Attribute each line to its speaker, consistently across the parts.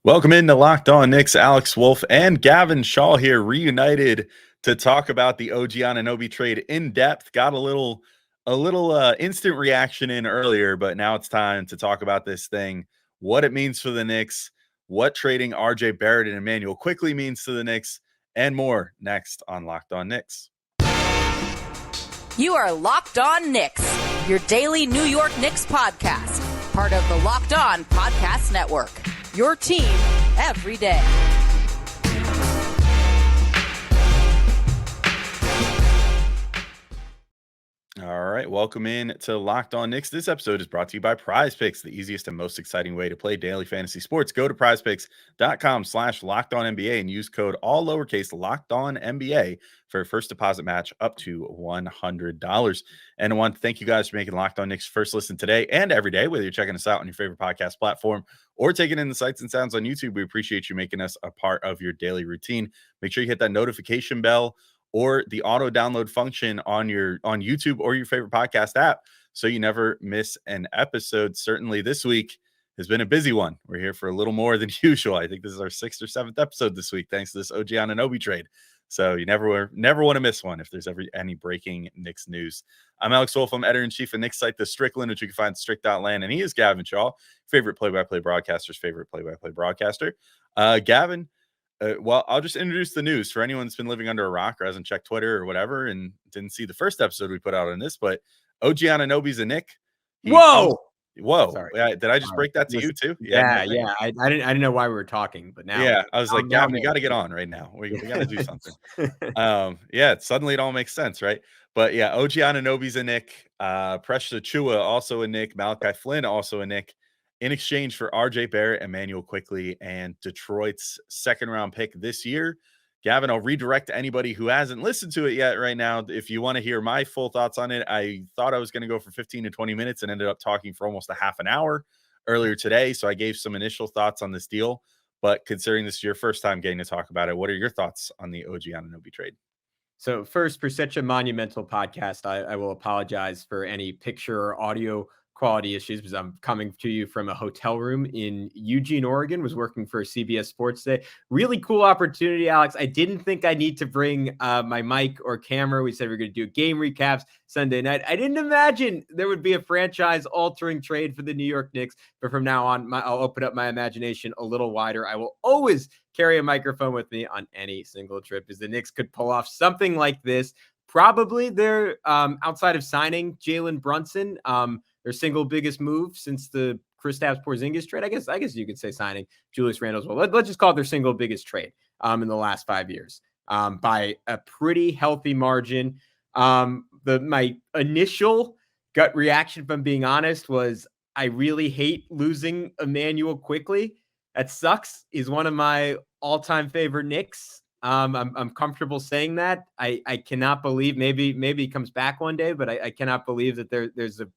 Speaker 1: Welcome into Locked On Knicks. Alex Wolf and Gavin Shaw here, reunited to talk about the OG Anunoby trade in depth. Got a little instant reaction in earlier, but now it's time to talk about this thing, what it means for the Knicks, what trading RJ Barrett and Immanuel Quickley means to the Knicks, and more next on Locked On Knicks.
Speaker 2: You are Locked On Knicks, your daily New York Knicks podcast, part of the Locked On Podcast Network. Your team every day.
Speaker 1: All right, welcome in to Locked On Knicks. This episode is brought to you by PrizePicks, the easiest and most exciting way to play daily fantasy sports. Go to prizepicks.com/LockedOnNBA and use code all lowercase LockedOnNBA for a first deposit match up to $100. And I want to thank you guys for making Locked On Knicks first listen today and every day, whether you're checking us out on your favorite podcast platform or taking in the sights and sounds on YouTube. We appreciate you making us a part of your daily routine. Make sure you hit that notification bell or the auto download function on YouTube or your favorite podcast app so you never miss an episode. Certainly this week has been a busy one. We're here for a little more than usual. I think this is our 6th or 7th episode this week, thanks to this OG Anunoby trade. So you never want to miss one if there's any breaking Knicks news. I'm Alex Wolf. I'm editor-in-chief of Knicks site, The Strickland, which you can find at strick.land. And he is Gavin Shaw, favorite play-by-play broadcaster's favorite play-by-play broadcaster. Gavin, well, I'll just introduce the news for anyone that's been living under a rock or hasn't checked Twitter or whatever and didn't see the first episode we put out on this, but OG Anunoby's a Knick.
Speaker 3: Whoa.
Speaker 1: Sorry. Yeah, did I just break that to you too?
Speaker 3: Yeah. I didn't know why we were talking, but now.
Speaker 1: Yeah, I was like, Gavin, you got to get on right now. We got to do something. Suddenly it all makes sense, right? But yeah, OG Anunoby's a Knick. Precious Achiuwa also a Knick. Malachi Flynn also a Knick. In exchange for RJ Barrett, Immanuel Quickley, and Detroit's second-round pick this year. Gavin, I'll redirect anybody who hasn't listened to it yet right now. If you want to hear my full thoughts on it, I thought I was going to go for 15 to 20 minutes and ended up talking for almost a half an hour earlier today. So I gave some initial thoughts on this deal. But considering this is your first time getting to talk about it, what are your thoughts on the OG Anunoby trade?
Speaker 3: So first, for such a monumental podcast, I will apologize for any picture or audio quality issues because I'm coming to you from a hotel room in Eugene, Oregon. Was working for CBS Sports today. Really cool opportunity, Alex. I didn't think I need to bring my mic or camera. We said we are going to do game recaps Sunday night. I didn't imagine there would be a franchise-altering trade for the New York Knicks. But from now on, I'll open up my imagination a little wider. I will always carry a microphone with me on any single trip, as the Knicks could pull off something like this. Probably they're outside of signing Jalen Brunson, their single biggest move since the Kristaps Porzingis trade. I guess you could say signing Julius Randle as well. Let's just call it their single biggest trade in the last 5 years by a pretty healthy margin. My initial gut reaction, if I'm being honest, was I really hate losing Immanuel Quickley. That sucks. He's one of my all-time favorite Knicks. I'm comfortable saying that. I cannot believe maybe he comes back one day, but I cannot believe that there's a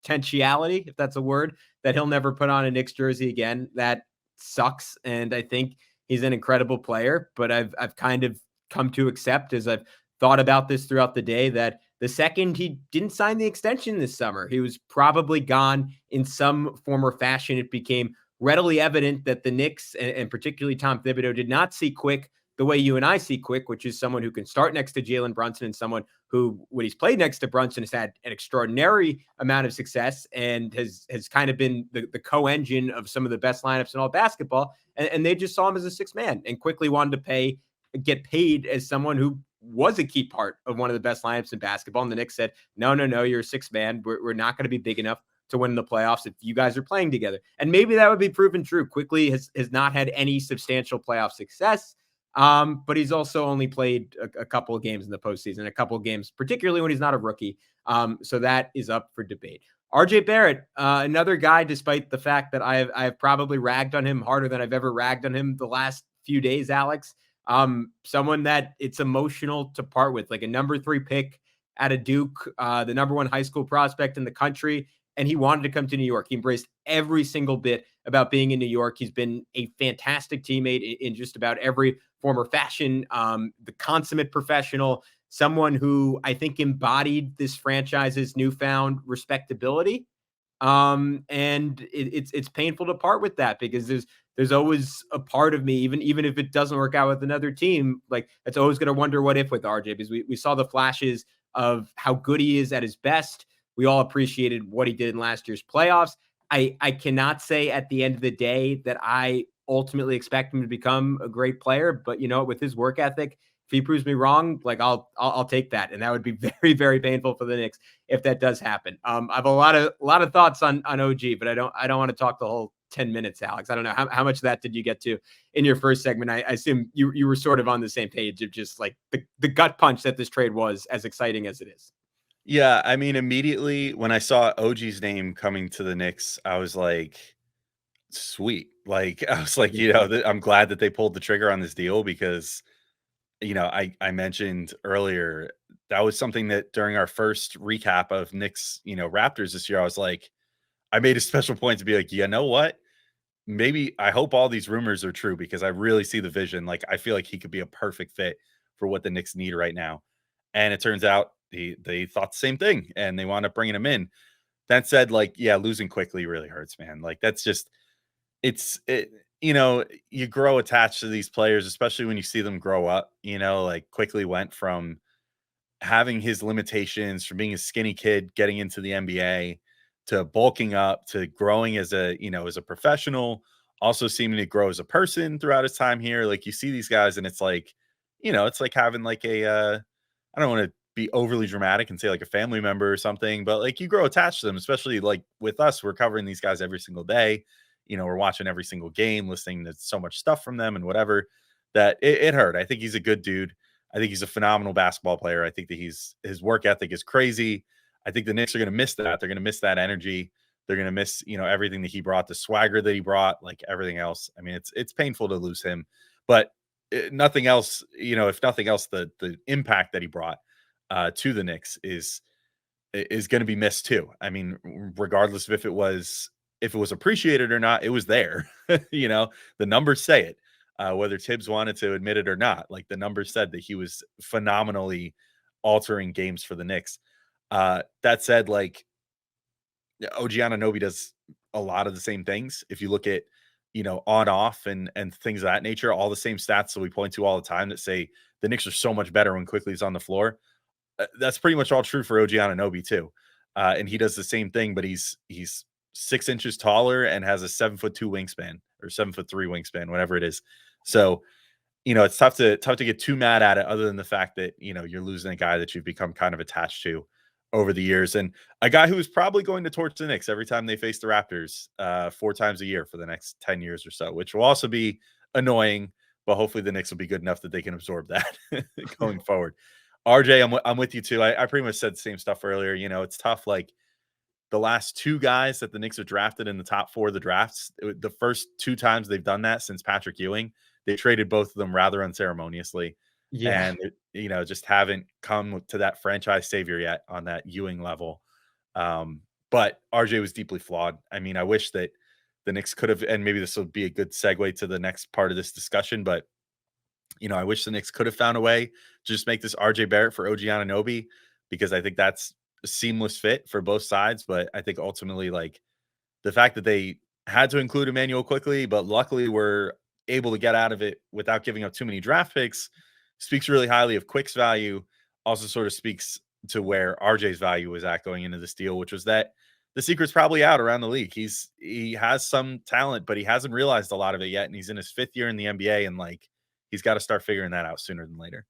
Speaker 3: potentiality, if that's a word, that he'll never put on a Knicks jersey again. That sucks. And I think he's an incredible player, but I've kind of come to accept, as I've thought about this throughout the day, that the second he didn't sign the extension this summer, he was probably gone in some form or fashion. It became readily evident that the Knicks, and particularly Tom Thibodeau, did not see Quick the way you and I see Quick, which is someone who can start next to Jalen Brunson and someone who, when he's played next to Brunson, has had an extraordinary amount of success and has kind of been the co-engine of some of the best lineups in all basketball. And they just saw him as a sixth man and quickly wanted to get paid as someone who was a key part of one of the best lineups in basketball. And the Knicks said, no, you're a sixth man. We're not going to be big enough to win the playoffs if you guys are playing together. And maybe that would be proven true. Quickley has not had any substantial playoff success. But he's also only played a couple of games in the postseason, a couple of games, particularly when he's not a rookie. So that is up for debate. RJ Barrett, another guy, despite the fact that I've probably ragged on him harder than I've ever ragged on him the last few days, Alex. Someone that it's emotional to part with, like a number 3 pick out of Duke, the number 1 high school prospect in the country. And he wanted to come to New York. He embraced every single bit about being in New York. He's been a fantastic teammate in just about every form or fashion, the consummate professional, someone who I think embodied this franchise's newfound respectability. And it's painful to part with that, because there's always a part of me, even if it doesn't work out with another team, like it's always going to wonder what if with RJ, because we saw the flashes of how good he is at his best. We all appreciated what he did in last year's playoffs. I cannot say at the end of the day that I ultimately expect him to become a great player, but with his work ethic, if he proves me wrong, like I'll take that, and that would be very, very painful for the Knicks if that does happen. I have a lot of thoughts on OG, but I don't want to talk the whole 10 minutes, Alex. I don't know how much of that did you get to in your first segment. I assume you were sort of on the same page of just like the gut punch that this trade was, as exciting as it is.
Speaker 1: Yeah, I mean, immediately when I saw OG's name coming to the Knicks, I was like, sweet. Like, I was like, I'm glad that they pulled the trigger on this deal, because, I mentioned earlier, that was something that during our first recap of Knicks, Raptors this year, I was like, I made a special point to be like, you know what? Maybe I hope all these rumors are true, because I really see the vision. Like, I feel like he could be a perfect fit for what the Knicks need right now. And it turns out they thought the same thing, and they wound up bringing him in. That said, like, yeah, losing Quickley really hurts, man. Like, that's just you grow attached to these players, especially when you see them grow up. Like, Quickley went from having his limitations, from being a skinny kid getting into the NBA, to bulking up, to growing as a professional, also seeming to grow as a person throughout his time here. Like, you see these guys, and it's like, it's like having like I don't want to be overly dramatic and say like a family member or something, but like, you grow attached to them, especially like with us. We're covering these guys every single day. We're watching every single game, listening to so much stuff from them and whatever, that it hurt. I think he's a good dude. I think he's a phenomenal basketball player. I think that his work ethic is crazy. I think the Knicks are going to miss that. They're going to miss that energy. They're going to miss, everything that he brought, the swagger that he brought, like everything else. I mean, it's painful to lose him, but nothing else, if nothing else, the impact that he brought to the Knicks is going to be missed too. I mean, regardless of if it was appreciated or not, it was there. The numbers say it. Whether Tibbs wanted to admit it or not, like, the numbers said that he was phenomenally altering games for the Knicks. That said, like, OG Anunoby does a lot of the same things. If you look at, on off and things of that nature, all the same stats that we point to all the time that say the Knicks are so much better when Quickley's on the floor. That's pretty much all true for OG Anunoby too. And he does the same thing, but he's 6 inches taller and has a 7'2" wingspan, or 7'3" wingspan, whatever it is. So, it's tough to get too mad at it, other than the fact that, you're losing a guy that you've become kind of attached to over the years, and a guy who is probably going to torch the Knicks every time they face the Raptors 4 times a year for the next 10 years or so, which will also be annoying, but hopefully the Knicks will be good enough that they can absorb that going forward. RJ, I'm with you too. I pretty much said the same stuff earlier. It's tough. Like, the last 2 guys that the Knicks have drafted in the top 4 of the drafts, the first 2 times they've done that since Patrick Ewing, they traded both of them rather unceremoniously.
Speaker 3: Yeah.
Speaker 1: And, just haven't come to that franchise savior yet on that Ewing level. But RJ was deeply flawed. I mean, I wish that the Knicks could have, and maybe this will be a good segue to the next part of this discussion, but, I wish the Knicks could have found a way to just make this RJ Barrett for OG Anunoby, because I think that's a seamless fit for both sides. But I think ultimately, like, the fact that they had to include Immanuel quickly, but luckily were able to get out of it without giving up too many draft picks, speaks really highly of Quick's value. Also sort of speaks to where RJ's value was at going into this deal, which was that the secret's probably out around the league. He has some talent, but he hasn't realized a lot of it yet. And he's in his 5th year in the NBA, and like, he's got to start figuring that out sooner than later.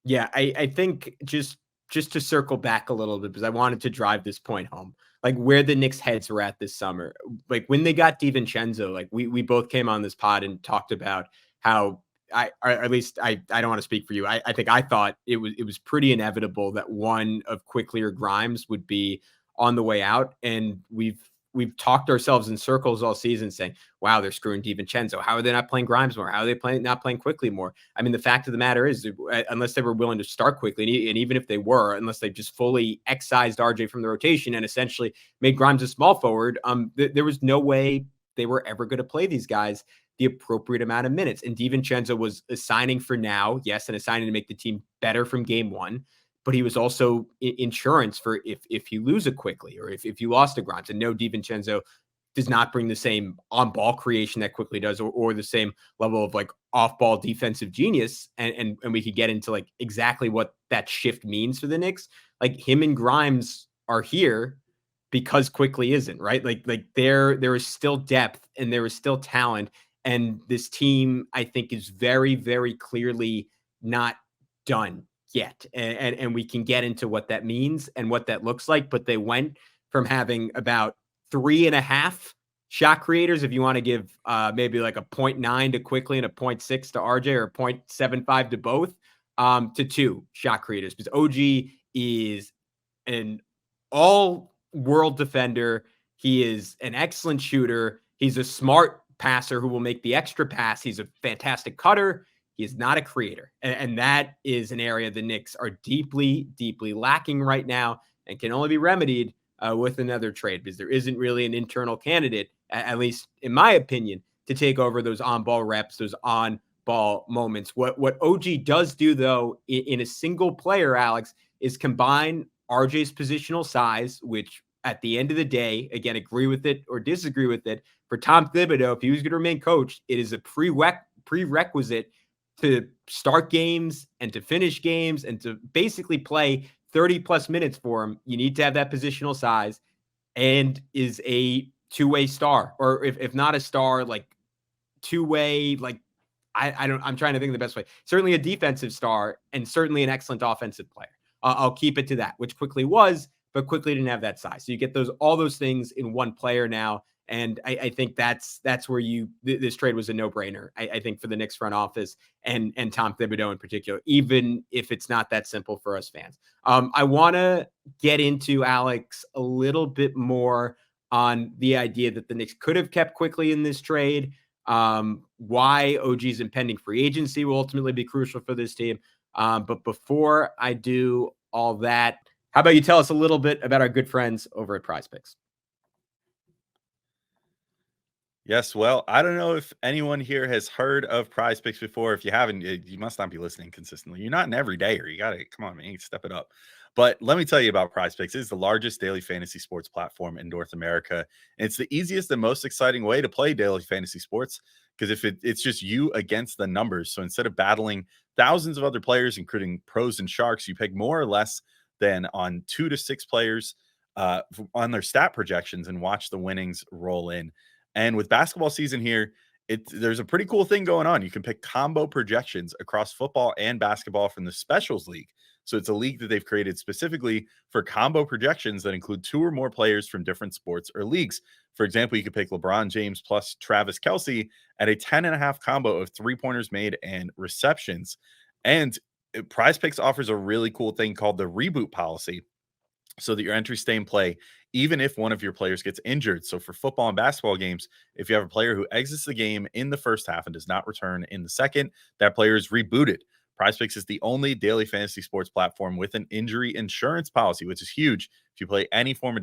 Speaker 3: Yeah, I think just to circle back a little bit, because I wanted to drive this point home, like where the Knicks' heads were at this summer. Like, when they got DiVincenzo, like we both came on this pod and talked about how or at least I don't want to speak for you. I think I thought it was pretty inevitable that one of Quickley or Grimes would be on the way out, and we've talked ourselves in circles all season saying, wow, they're screwing DiVincenzo. How are they not playing Grimes more? How are they not playing Quickley more? I mean, the fact of the matter is, unless they were willing to start Quickley, and even if they were, unless they just fully excised RJ from the rotation and essentially made Grimes a small forward, there was no way they were ever going to play these guys the appropriate amount of minutes. And DiVincenzo was a signing for now, yes, and a signing to make the team better from game one. but he was also insurance for if you lose a Quickley or if you lost a Grimes. And no, DiVincenzo does not bring the same on-ball creation that Quickley does, or the same level of like off-ball defensive genius. And we could get into like exactly what that shift means for the Knicks. Like him and Grimes are here because Quickley isn't, right? Like there is still depth and there is still talent. And this team, I think, is very, very clearly not done yet. And we can get into what that means and what that looks like. But they went from having about 3.5 shot creators, if you want to give maybe like a 0.9 to Quickley and a 0.6 to RJ, or 0.75 to both, to 2 shot creators, because OG is an all-world defender. He is an excellent shooter. He's a smart passer who will make the extra pass. He's a fantastic cutter. He is not a creator. And that is an area the Knicks are deeply, deeply lacking right now, and can only be remedied with another trade, because there isn't really an internal candidate, at least in my opinion, to take over those on-ball reps, those on-ball moments. What OG does do, though, in a single player, Alex, is combine RJ's positional size, which at the end of the day, again, agree with it or disagree with it, for Tom Thibodeau, if he was going to remain coach, it is a prerequisite to start games and to finish games and to basically play 30 plus minutes for him. You need to have that positional size, and is a two-way star, or if not a star, like two-way, like I'm trying to think of the best way. Certainly a defensive star, and certainly an excellent offensive player. I'll keep it to that, which Quickley was, but Quickley didn't have that size. So you get all those things in one player now. And I think that's where this trade was a no-brainer, I think, for the Knicks front office and Tom Thibodeau in particular, even if it's not that simple for us fans. I want to get into, Alex, a little bit more on the idea that the Knicks could have kept Quickley in this trade, why OG's impending free agency will ultimately be crucial for this team. But before I do all that, how about you tell us a little bit about our good friends over at PrizePicks?
Speaker 1: Yes, well, I don't know if anyone here has heard of PrizePicks before. If you haven't, you must not be listening consistently. You're not an everydayer. You got to, come on, man, step it up. But let me tell you about PrizePicks. It is the largest daily fantasy sports platform in North America. And it's the easiest and most exciting way to play daily fantasy sports, because if it's just you against the numbers. So instead of battling thousands of other players, including pros and sharks, you pick more or less than on 2 to 6 players on their stat projections and watch the winnings roll in. And with basketball season here, there's a pretty cool thing going on. You can pick combo projections across football and basketball from the Specials League. So it's a league that they've created specifically for combo projections that include 2 or more players from different sports or leagues. For example, you could pick LeBron James plus Travis Kelce at a 10.5 combo of 3-pointers made and receptions. And PrizePicks offers a really cool thing called the reboot policy, so that your entries stay in play even if one of your players gets injured. So for football and basketball games, if you have a player who exits the game in the first half and does not return in the second, that player is rebooted. PrizePicks is the only daily fantasy sports platform with an injury insurance policy, which is huge. If you play any form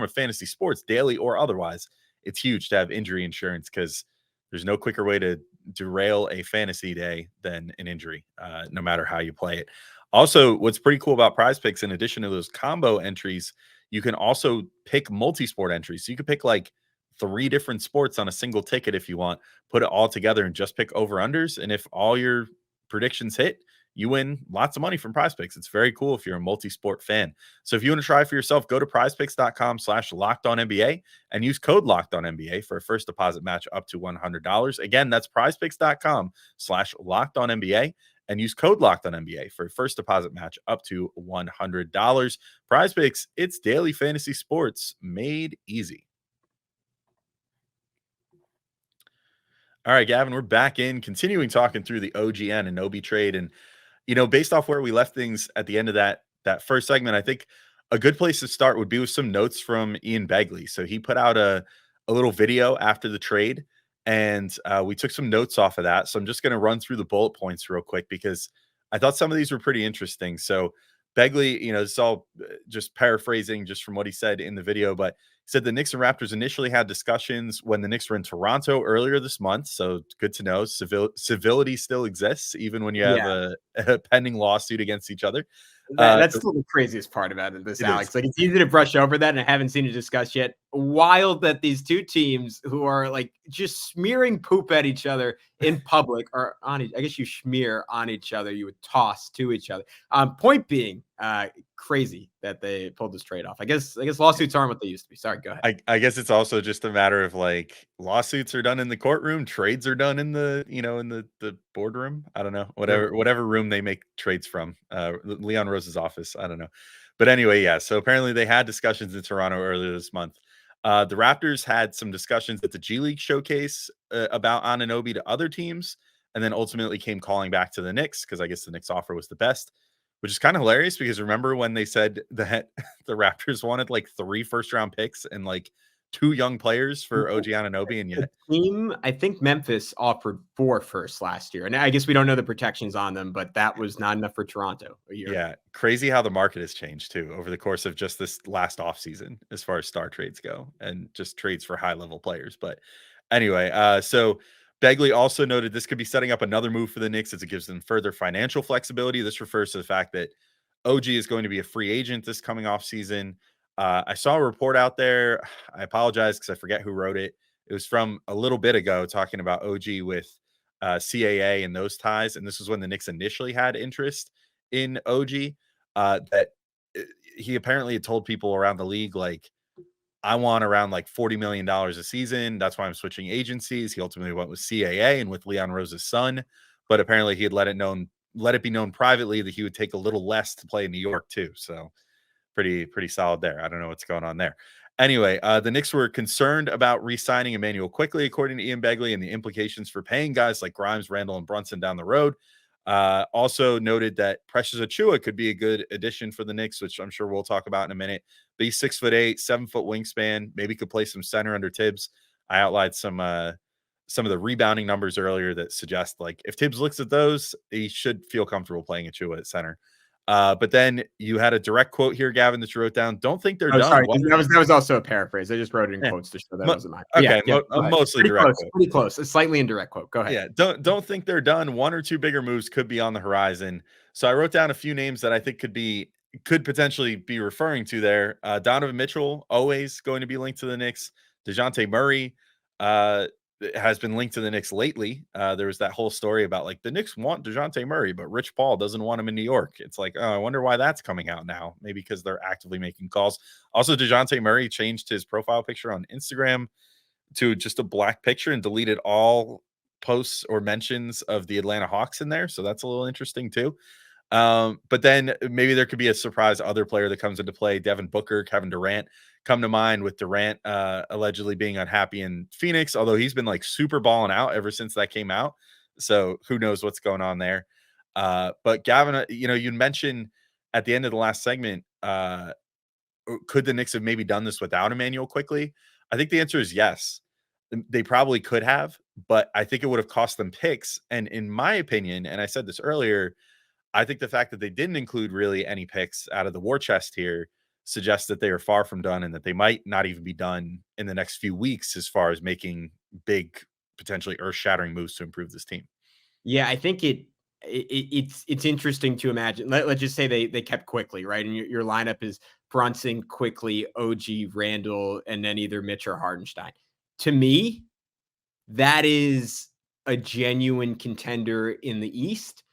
Speaker 1: of fantasy sports, daily or otherwise, it's huge to have injury insurance, because there's no quicker way to derail a fantasy day than an injury, no matter how you play it. Also, what's pretty cool about PrizePicks, in addition to those combo entries, you can also pick multi-sport entries. So you could pick like 3 different sports on a single ticket if you want, put it all together and just pick over-unders. And if all your predictions hit, you win lots of money from PrizePicks. It's very cool if you're a multi-sport fan. So if you want to try for yourself, go to prizepicks.com/LockedOnNBA and use code LockedOnNBA for a first deposit match up to $100. Again, that's prizepicks.com/LockedOnNBA. And use code LockedOnNBA for a first deposit match up to $100. PrizePicks, it's daily fantasy sports made easy. All right, Gavin, we're back in, continuing talking through the OG Anunoby trade. And, based off where we left things at the end of that first segment, I think a good place to start would be with some notes from Ian Begley. So he put out a little video after the trade, and we took some notes off of that. So I'm just going to run through the bullet points real quick, because I thought some of these were pretty interesting. So Begley, it's all just paraphrasing just from what he said in the video, but said the Knicks and Raptors initially had discussions when the Knicks were in Toronto earlier this month. So good to know. Civility still exists, even when you have a pending lawsuit against each other.
Speaker 3: That's still the craziest part about this, Alex. Like, it's easy to brush over that, and I haven't seen it discussed yet. Wild that these two teams who are like just smearing poop at each other in public or on I guess you smear on each other, you would toss to each other. Point being, crazy that they pulled this trade off. I guess lawsuits aren't what they used to be. Sorry, go ahead.
Speaker 1: I guess it's also just a matter of like lawsuits are done in the courtroom, trades are done in the in the boardroom. I don't know, whatever room they make trades from. Leon Rose's office. I don't know, but anyway, yeah. So apparently they had discussions in Toronto earlier this month. The Raptors had some discussions at the G League showcase about Anunoby to other teams, and then ultimately came calling back to the Knicks because I guess the Knicks offer was the best. Which is kind of hilarious because remember when they said that the Raptors wanted like 3 first-round picks and like 2 young players for OG Anunoby, and yet
Speaker 3: I think Memphis offered 4 firsts last year, and I guess we don't know the protections on them, but that was not enough for Toronto a year.
Speaker 1: Yeah, crazy how the market has changed too over the course of just this last offseason as far as star trades go and just trades for high-level players. But anyway, so Begley also noted this could be setting up another move for the Knicks as it gives them further financial flexibility. This refers to the fact that OG is going to be a free agent this coming off season. I saw a report out there. I apologize because I forget who wrote it. It was from a little bit ago talking about OG with CAA and those ties. And this was when the Knicks initially had interest in OG. That he apparently had told people around the league, like, I want around like $40 million a season. That's why I'm switching agencies. He ultimately went with CAA and with Leon Rose's son, but apparently he had let it be known privately that he would take a little less to play in New York too. So pretty solid there. I don't know what's going on there. Anyway, the Knicks were concerned about re-signing Immanuel Quickley, according to Ian Begley, and the implications for paying guys like Grimes, Randall, and Brunson down the road. Also noted that Precious Achiuwa could be a good addition for the Knicks, which I'm sure we'll talk about in a minute. But he's 6'8", 7-foot wingspan, maybe could play some center under Tibbs. I outlined some of the rebounding numbers earlier that suggest like if Tibbs looks at those, he should feel comfortable playing Achiuwa at center. But then you had a direct quote here, Gavin, that you wrote down. Don't think they're done.
Speaker 3: Sorry, that was also a paraphrase. I just wrote it in quotes to show that wasn't mine.
Speaker 1: Okay, mostly
Speaker 3: pretty
Speaker 1: direct.
Speaker 3: Pretty close. A slightly indirect quote. Go ahead.
Speaker 1: Yeah, don't think they're done. 1 or 2 bigger moves could be on the horizon. So I wrote down a few names that I think could potentially be referring to there. Donovan Mitchell, always going to be linked to the Knicks. DeJounte Murray has been linked to the Knicks lately. There was that whole story about like the Knicks want DeJounte Murray, but Rich Paul doesn't want him in New York. It's like, oh, I wonder why that's coming out now. Maybe because they're actively making calls. Also, DeJounte Murray changed his profile picture on Instagram to just a black picture and deleted all posts or mentions of the Atlanta Hawks in there. So that's a little interesting too. But then maybe there could be a surprise other player that comes into play. Devin Booker, Kevin Durant come to mind, with Durant allegedly being unhappy in Phoenix, although he's been like super balling out ever since that came out. So who knows what's going on there. But Gavin, you mentioned at the end of the last segment, could the Knicks have maybe done this without Immanuel Quickley? I think the answer is yes. They probably could have, but I think it would have cost them picks. And in my opinion, and I said this earlier, I think the fact that they didn't include really any picks out of the war chest here suggests that they are far from done and that they might not even be done in the next few weeks as far as making big, potentially earth-shattering moves to improve this team.
Speaker 3: Yeah, I think it's interesting to imagine. Let's just say they kept Quickley, right? And your lineup is Brunson, Quickley, OG, Randall, and then either Mitch or Hardenstein. To me, that is a genuine contender in the East,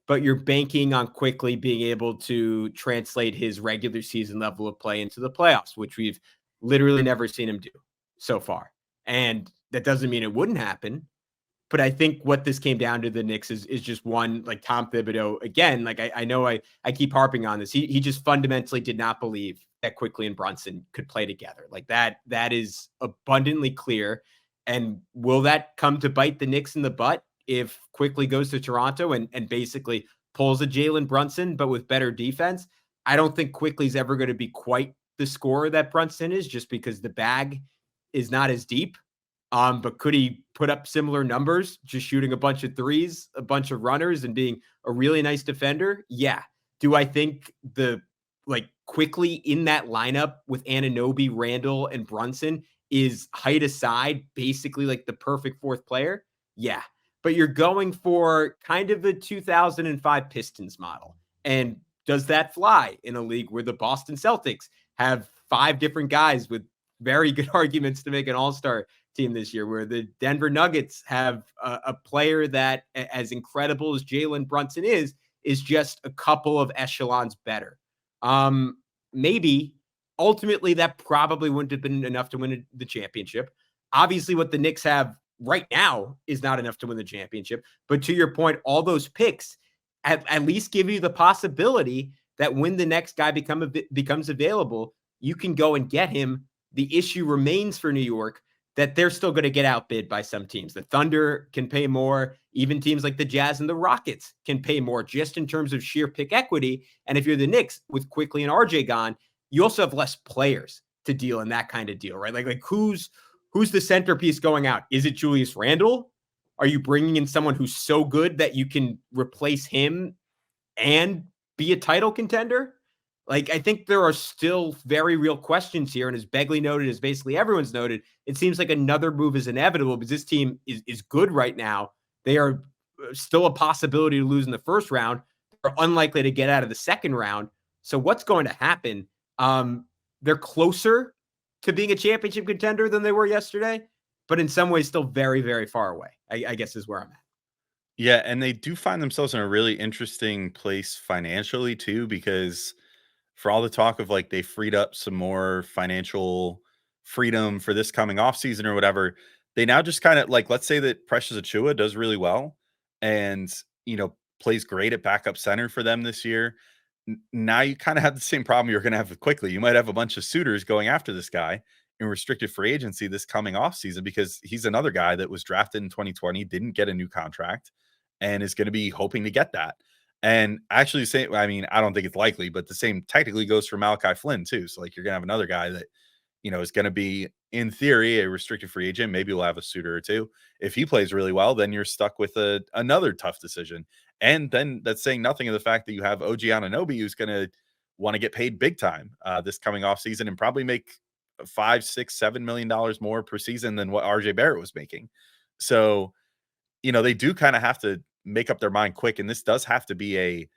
Speaker 3: but you're banking on Quickley being able to translate his regular season level of play into the playoffs, which we've literally never seen him do so far. And that doesn't mean it wouldn't happen. But I think what this came down to the Knicks is just one, like Tom Thibodeau, again, like I know I keep harping on this. He just fundamentally did not believe that Quickley and Brunson could play together. Like that is abundantly clear. And will that come to bite the Knicks in the butt if Quickley goes to Toronto and basically pulls a Jalen Brunson, but with better defense? I don't think Quickley's ever going to be quite the scorer that Brunson is, just because the bag is not as deep. But could he put up similar numbers, just shooting a bunch of threes, a bunch of runners, and being a really nice defender? Yeah. Do I think the like Quickley in that lineup with Anunoby, Randall, and Brunson is, height aside, basically like the perfect fourth player. Yeah. But you're going for kind of a 2005 Pistons model. And does that fly in a league where the Boston Celtics have 5 different guys with very good arguments to make an all-star team this year, where the Denver Nuggets have a player that, as incredible as Jalen Brunson is just a couple of echelons better? Maybe ultimately that probably wouldn't have been enough to win the championship. Obviously, what the Knicks have right now is not enough to win the championship. But to your point, all those picks at least give you the possibility that when the next guy becomes available, you can go and get him. The issue remains for New York that they're still going to get outbid by some teams. The Thunder can pay more. Even teams like the Jazz and the Rockets can pay more just in terms of sheer pick equity. And if you're the Knicks with Quickley and RJ gone, you also have less players to deal in that kind of deal, right? Like who's the centerpiece going out? Is it Julius Randle? Are you bringing in someone who's so good that you can replace him and be a title contender? Like, I think there are still very real questions here. And as Begley noted, as basically everyone's noted, it seems like another move is inevitable because this team is good right now. They are still a possibility to lose in the first round. They're unlikely to get out of the second round. So what's going to happen? They're closer to being a championship contender than they were yesterday, but in some ways still very, very far away, I guess is where I'm at.
Speaker 1: Yeah, and they do find themselves in a really interesting place financially too, because for all the talk of like they freed up some more financial freedom for this coming off season or whatever, they now just kind of like, let's say that Precious Achua does really well and plays great at backup center for them this year. Now you kind of have the same problem you're going to have with Quickley. You might have a bunch of suitors going after this guy in restricted free agency this coming off season because he's another guy that was drafted in 2020, didn't get a new contract, and is going to be hoping to get that. And actually, I mean, I don't think it's likely, but the same technically goes for Malachi Flynn too. So like, you're gonna have another guy that is going to be in theory a restricted free agent. Maybe we'll have a suitor or two. If he plays really well, then you're stuck with another tough decision. And then that's saying nothing of the fact that you have OG Anunoby, who's going to want to get paid big time this coming off season and probably make $5, $6, $7 million more per season than what RJ Barrett was making. So they do kind of have to make up their mind quick. And this does have to be a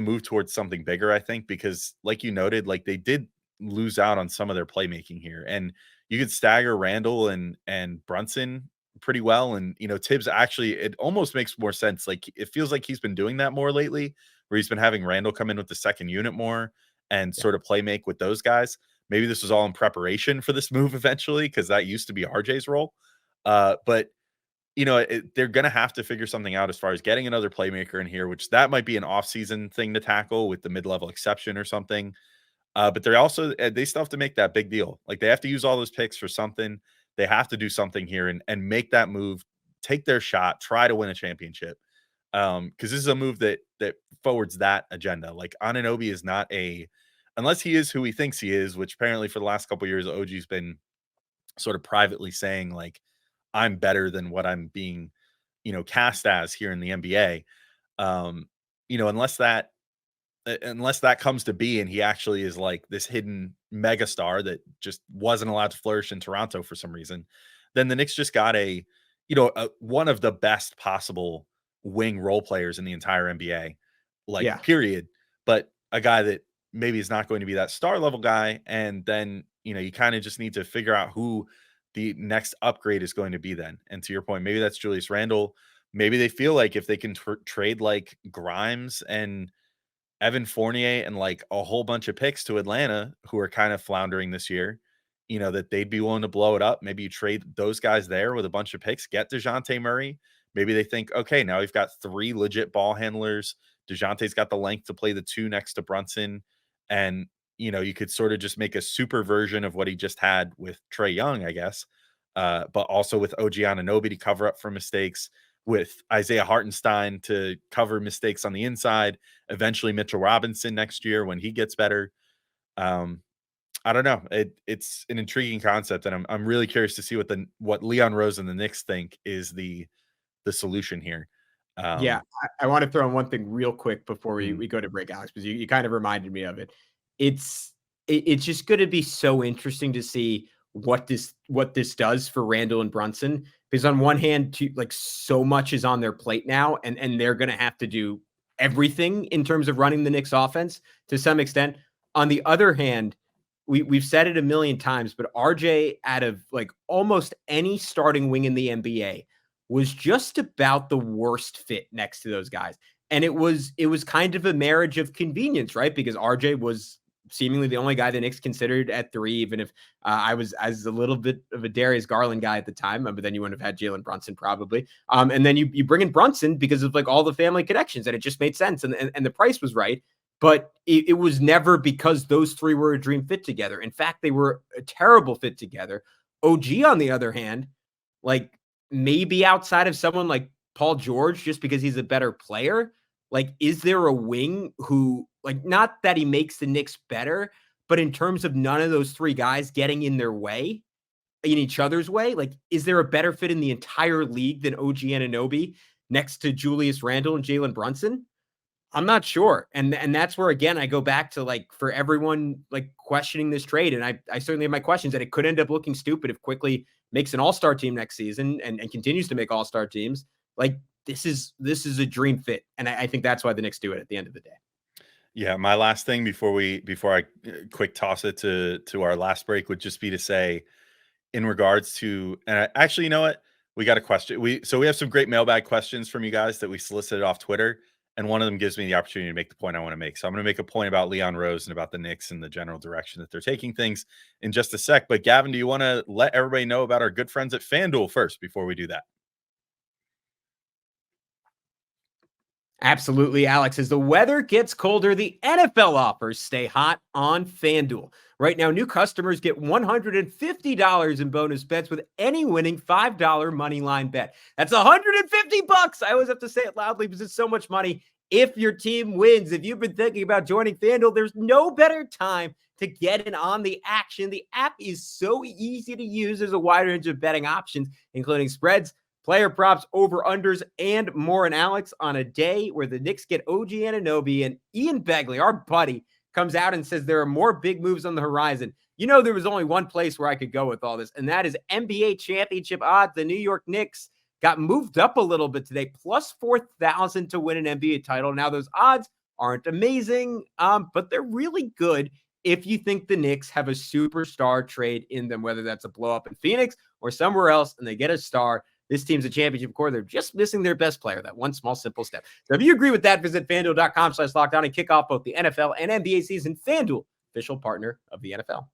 Speaker 1: move towards something bigger, I think, because like you noted, like they did lose out on some of their playmaking here. And you could stagger Randall and Brunson pretty well. And, Tibbs actually, it almost makes more sense. Like it feels like he's been doing that more lately, where he's been having Randall come in with the second unit more and sort of play make with those guys. Maybe this was all in preparation for this move eventually, because that used to be RJ's role. But they're going to have to figure something out as far as getting another playmaker in here, which that might be an off-season thing to tackle with the mid-level exception or something. But they still have to make that big deal. Like they have to use all those picks for something. They have to do something here and make that move, take their shot, try to win a championship. Because this is a move that forwards that agenda. Like Anunoby is not unless he is who he thinks he is, which apparently for the last couple of years, OG's been sort of privately saying like, I'm better than what I'm being, cast as here in the NBA. Unless that comes to be and he actually is like this hidden megastar that just wasn't allowed to flourish in Toronto for some reason, then the Knicks just got one of the best possible wing role players in the entire NBA, period. But a guy that maybe is not going to be that star level guy. And then, you kind of just need to figure out who the next upgrade is going to be then. And to your point, maybe that's Julius Randle. Maybe they feel like if they can trade like Grimes and Evan Fournier and like a whole bunch of picks to Atlanta, who are kind of floundering this year, that they'd be willing to blow it up. Maybe you trade those guys there with a bunch of picks, get DeJounte Murray. Maybe they think, okay, now we've got 3 legit ball handlers. DeJounte's got the length to play the 2 next to Brunson. And, you could sort of just make a super version of what he just had with Trae Young, I guess. But also with OG Anunoby to cover up for mistakes, with Isaiah Hartenstein to cover mistakes on the inside, eventually Mitchell Robinson next year when he gets better. I don't know. It's an intriguing concept, and I'm really curious to see what Leon Rose and the Knicks think is the solution here.
Speaker 3: Yeah, I want to throw in one thing real quick before
Speaker 1: Mhm.
Speaker 3: we go to break, Alex, because you kind of reminded me of it. It's just going to be so interesting to see what this does for Randall and Brunson, because on one hand, like so much is on their plate now, and they're going to have to do everything in terms of running the Knicks offense to some extent. On the other hand, we've said it a million times, but RJ, out of like almost any starting wing in the NBA, was just about the worst fit next to those guys. And it was kind of a marriage of convenience, right? Because RJ was seemingly the only guy the Knicks considered at 3, even if I was as a little bit of a Darius Garland guy at the time, but then you wouldn't have had Jalen Brunson probably. And then you bring in Brunson because of like all the family connections, and it just made sense, and the price was right. But it was never because those 3 were a dream fit together. In fact, they were a terrible fit together. OG, on the other hand, like maybe outside of someone like Paul George, just because he's a better player, like, is there a wing who, like, not that he makes the Knicks better, but in terms of none of those 3 guys getting in their way, in each other's way, like, is there a better fit in the entire league than OG Anunoby next to Julius Randle and Jalen Brunson? I'm not sure. And that's where, again, I go back to, like, for everyone like questioning this trade. And I certainly have my questions that it could end up looking stupid if Quickley makes an all-star team next season and continues to make all-star teams. Like, this is a dream fit. And I think that's why the Knicks do it at the end of the day.
Speaker 1: Yeah, my last thing before I quick toss it to our last break would just be to say, in regards to, and actually, you know what? We got a question. We have some great mailbag questions from you guys that we solicited off Twitter, and one of them gives me the opportunity to make the point I want to make. So I'm going to make a point about Leon Rose and about the Knicks and the general direction that they're taking things in just a sec. But Gavin, do you want to let everybody know about our good friends at FanDuel first before we do that?
Speaker 3: Absolutely, Alex. As the weather gets colder, the NFL offers stay hot on FanDuel. Right now, new customers get $150 in bonus bets with any winning $5 money line bet. That's $150. I always have to say it loudly because it's so much money. If your team wins, if you've been thinking about joining FanDuel, there's no better time to get in on the action. The app is so easy to use. There's a wide range of betting options, including spreads, player props, over-unders, and more. And Alex, on a day where the Knicks get OG Anunoby and Ian Begley, our buddy, comes out and says there are more big moves on the horizon. You know, there was only one place where I could go with all this, and that is NBA championship odds. The New York Knicks got moved up a little bit today, plus 4,000 to win an NBA title. Now, those odds aren't amazing, but they're really good if you think the Knicks have a superstar trade in them, whether that's a blow up in Phoenix or somewhere else, and they get a star. This team's a championship core. They're just missing their best player. That one small, simple step. So if you agree with that, visit FanDuel.com/lockdown and kick off both the NFL and NBA season. FanDuel, official partner of the NFL.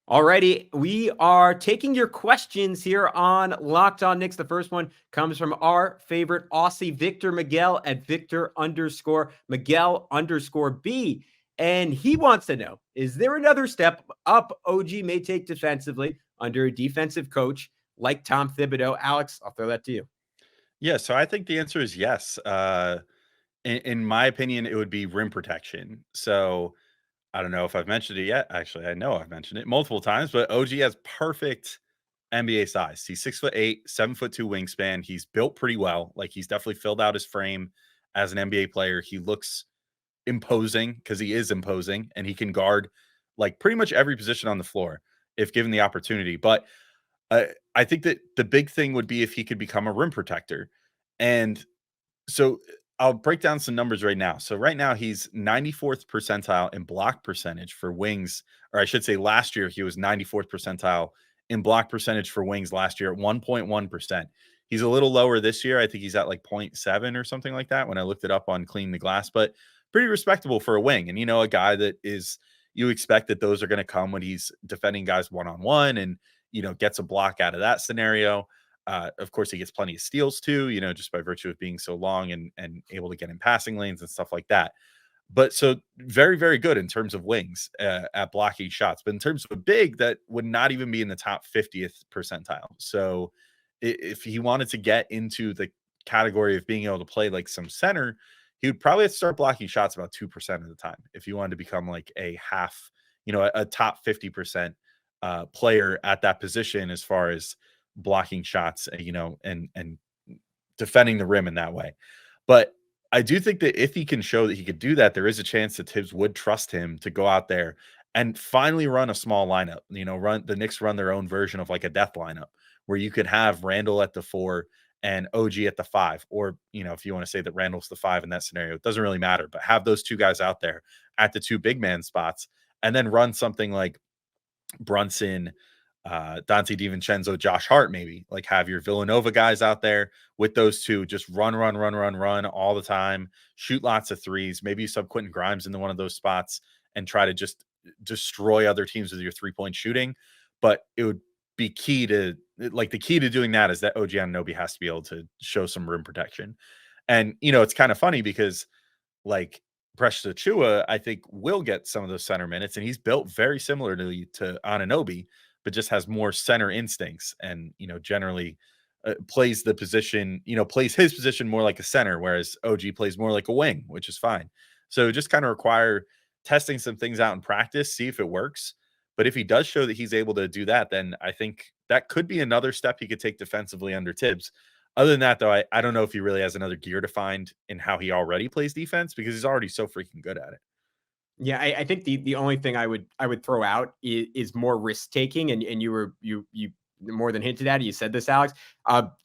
Speaker 3: Alrighty, we are taking your questions here on Locked On Knicks. The first one comes from our favorite Aussie, Victor Miguel at Victor_Miguel_B. And he wants to know, is there another step up OG may take defensively under a defensive coach like Tom Thibodeau? Alex, I'll throw that to you.
Speaker 1: Yeah, so I think the answer is yes. In my opinion, it would be rim protection. So I don't know if I've mentioned it yet. Actually, I know I've mentioned it multiple times, but OG has perfect NBA size. He's 6'8", 7'2" wingspan. He's built pretty well. Like, he's definitely filled out his frame as an NBA player. He looks imposing because he is imposing, and he can guard like pretty much every position on the floor if given the opportunity. But I think that the big thing would be if he could become a rim protector. And so I'll break down some numbers right now. So right now he's 94th percentile in block percentage for wings, or I should say last year he was 94th percentile in block percentage for wings last year at 1.1%. He's a little lower this year. I think he's at like 0.7 or something like that when I looked it up on Clean the Glass, but pretty respectable for a wing. And, you know, a guy that is, you expect that those are going to come when he's defending guys one-on-one and, you know, gets a block out of that scenario. Of course, he gets plenty of steals too, you know, just by virtue of being so long and able to get in passing lanes and stuff like that. But so very, very good in terms of wings at blocking shots. But in terms of a big, that would not even be in the top 50th percentile. So if he wanted to get into the category of being able to play like some center, he would probably have to start blocking shots about 2% of the time if he wanted to become like a half, you know, a top 50% player at that position as far as blocking shots, and defending the rim in that way. But I do think that if he can show that he could do that, there is a chance that Tibbs would trust him to go out there and finally run a small lineup. The Knicks run their own version of like a death lineup where you could have Randall at the 4 and OG at the 5, or if you want to say that Randall's the 5 in that scenario, it doesn't really matter. But have those two guys out there at the 2 big man spots, and then run something like Brunson, Dante DiVincenzo, Josh Hart, maybe like have your Villanova guys out there with those two, just run all the time, shoot lots of threes, maybe you sub Quentin Grimes into one of those spots and try to just destroy other teams with your 3-point shooting. But it would be the key to doing that is that OG Anunoby has to be able to show some rim protection. And, it's kind of funny because like Precious Achiuwa, I think will get some of those center minutes, and he's built very similarly to Anunoby, but just has more center instincts and, generally plays the position, plays his position more like a center, whereas OG plays more like a wing, which is fine. So just kind of require testing some things out in practice, see if it works. But if he does show that he's able to do that, then I think that could be another step he could take defensively under Tibbs. Other than that, though, I don't know if he really has another gear to find in how he already plays defense because he's already so freaking good at it.
Speaker 3: Yeah, I think the only thing I would throw out is more risk taking, and you more than hinted at it. You said this, Alex.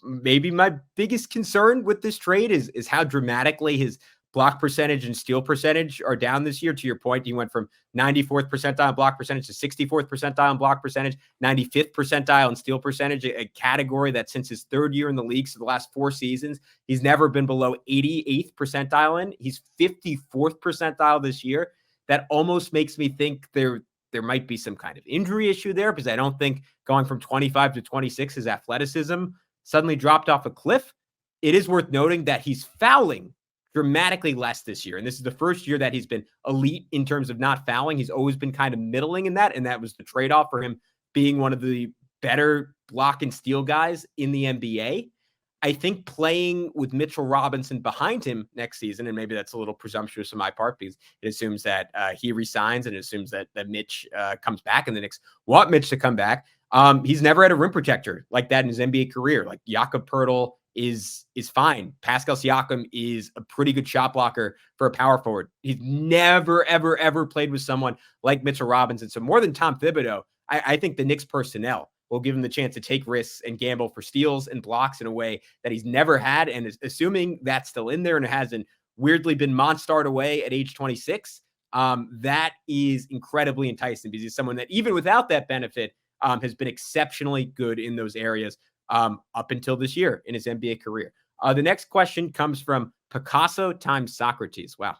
Speaker 3: Maybe my biggest concern with this trade is how dramatically his block percentage and steal percentage are down this year. To your point, he went from 94th percentile in block percentage to 64th percentile in block percentage, 95th percentile in steal percentage, a category that since his 3rd year in the league, so the last 4 seasons, he's never been below 88th percentile in. He's 54th percentile this year. That almost makes me think there might be some kind of injury issue there, because I don't think going from 25 to 26, his athleticism suddenly dropped off a cliff. It is worth noting that he's fouling dramatically less this year. And this is the first year that he's been elite in terms of not fouling. He's always been kind of middling in that. And that was the trade-off for him being one of the better block and steal guys in the NBA. I think playing with Mitchell Robinson behind him next season, and maybe that's a little presumptuous on my part because it assumes that he resigns and it assumes that Mitch comes back, and the Knicks want Mitch to come back. He's never had a rim protector like that in his NBA career. Like Jakob Poeltl is fine. Pascal Siakam is a pretty good shot blocker for a power forward. He's never, ever, ever played with someone like Mitchell Robinson. So more than Tom Thibodeau, I think the Knicks personnel will give him the chance to take risks and gamble for steals and blocks in a way that he's never had. And is assuming that's still in there and it hasn't weirdly been monstered away at age 26, that is incredibly enticing because he's someone that even without that benefit has been exceptionally good in those areas up until this year in his NBA career. The next question comes from Picasso times Socrates. Wow,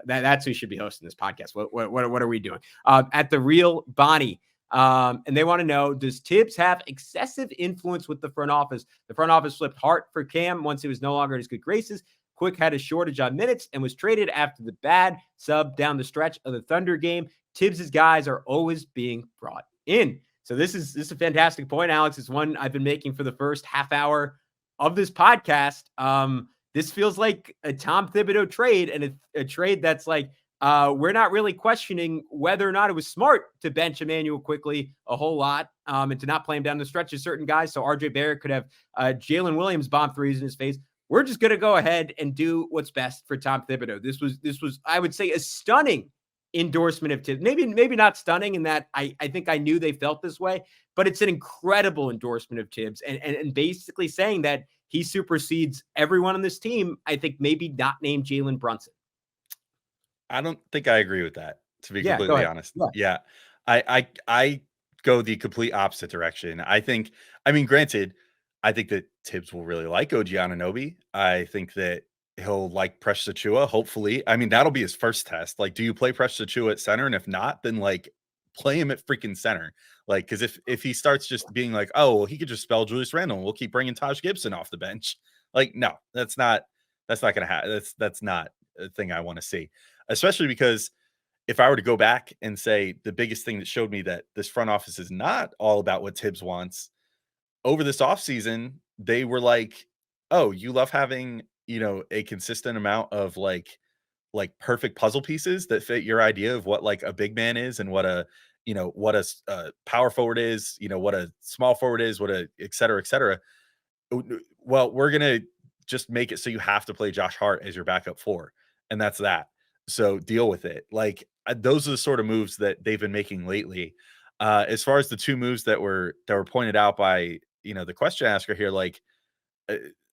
Speaker 3: that's who should be hosting this podcast. What are we doing? At the Real Bonnie. And they want to know, does Tibbs have excessive influence with the front office? The front office flipped Hart for Cam once he was no longer in his good graces. Quick had a shortage on minutes and was traded after the bad sub down the stretch of the Thunder game. Tibbs's guys are always being brought in. So this is a fantastic point, Alex. It's one I've been making for the first half hour of this podcast. This feels like a Tom Thibodeau trade, and a trade that's like, we're not really questioning whether or not it was smart to bench Immanuel Quickley a whole lot and to not play him down the stretch of certain guys. So RJ Barrett could have Jalen Williams bomb threes in his face. We're just going to go ahead and do what's best for Tom Thibodeau. This was, I would say, a stunning endorsement of Tibbs. Maybe not stunning in that I think I knew they felt this way, but it's an incredible endorsement of Tibbs and basically saying that he supersedes everyone on this team. I think maybe not named Jalen Brunson.
Speaker 1: I don't think I agree with that, to be completely honest. Yeah. I go the complete opposite direction. Granted, I think that Tibbs will really like OG Anunoby. I think that he'll like Precious Achiuwa, hopefully. That'll be his first test. Like, do you play Precious Achiuwa at center? And if not, then like play him at freaking center. Like, because if he starts just being like, oh, well, he could just spell Julius Randle and we'll keep bringing Taj Gibson off the bench. Like, no, that's not going to happen. That's not a thing I want to see. Especially because if I were to go back and say the biggest thing that showed me that this front office is not all about what Tibbs wants, over this offseason, they were like, oh, you love having, a consistent amount of like perfect puzzle pieces that fit your idea of what like a big man is and what a what a power forward is, what a small forward is, what a et cetera, et cetera. Well, we're going to just make it so you have to play Josh Hart as your backup 4. And that's that. So deal with it. Like those are the sort of moves that they've been making lately. As far as the 2 moves that were pointed out by, the question asker here, like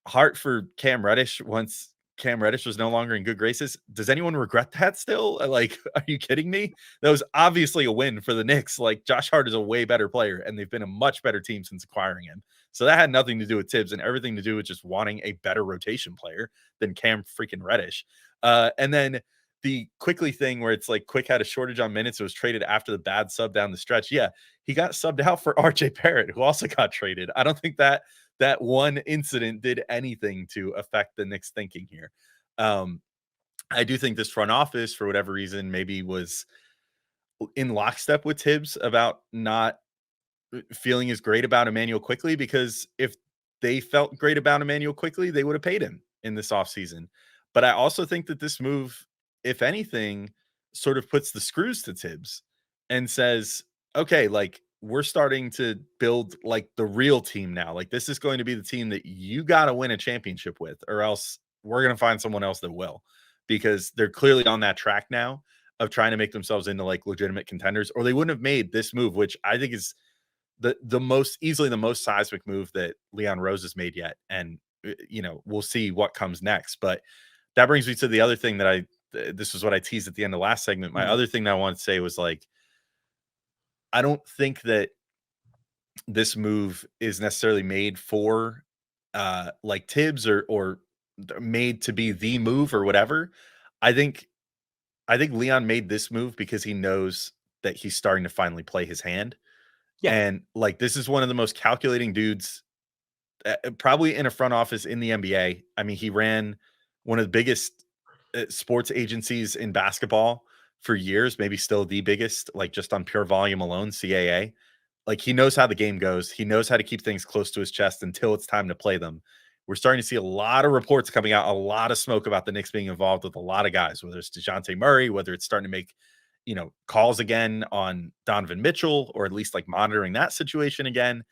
Speaker 1: Hart for Cam Reddish once Cam Reddish was no longer in good graces. Does anyone regret that still? Like, are you kidding me? That was obviously a win for the Knicks. Like, Josh Hart is a way better player, and they've been a much better team since acquiring him. So that had nothing to do with Tibbs and everything to do with just wanting a better rotation player than Cam freaking Reddish. And then the Quickley thing where it's like Quick had a shortage on minutes. It was traded after the bad sub down the stretch. Yeah, he got subbed out for RJ Barrett, who also got traded. I don't think that one incident did anything to affect the Knicks thinking here. I do think this front office, for whatever reason, maybe was in lockstep with Tibbs about not feeling as great about Immanuel Quickley, because if they felt great about Immanuel Quickley, they would have paid him in this offseason. But I also think that this move, if anything, sort of puts the screws to Tibbs and says, okay, like, we're starting to build like the real team now. Like, this is going to be the team that you got to win a championship with, or else we're going to find someone else that will, because they're clearly on that track now of trying to make themselves into like legitimate contenders, or they wouldn't have made this move, which I think is the most easily the most seismic move that Leon Rose has made yet. And, we'll see what comes next. But that brings me to the other thing that this was what I teased at the end of the last segment. My other thing that I wanted to say was, like, I don't think that this move is necessarily made for like Tibbs or made to be the move or whatever. I think Leon made this move because he knows that he's starting to finally play his hand.
Speaker 3: Yeah.
Speaker 1: And like, this is one of the most calculating dudes probably in a front office in the NBA. I mean, he ran one of the biggest sports agencies in basketball for years, maybe still the biggest, like just on pure volume alone, CAA. Like, he knows how the game goes. He knows how to keep things close to his chest until it's time to play them. We're starting to see a lot of reports coming out, a lot of smoke about the Knicks being involved with a lot of guys, whether it's DeJounte Murray, whether it's starting to make, calls again on Donovan Mitchell, or at least like monitoring that situation again.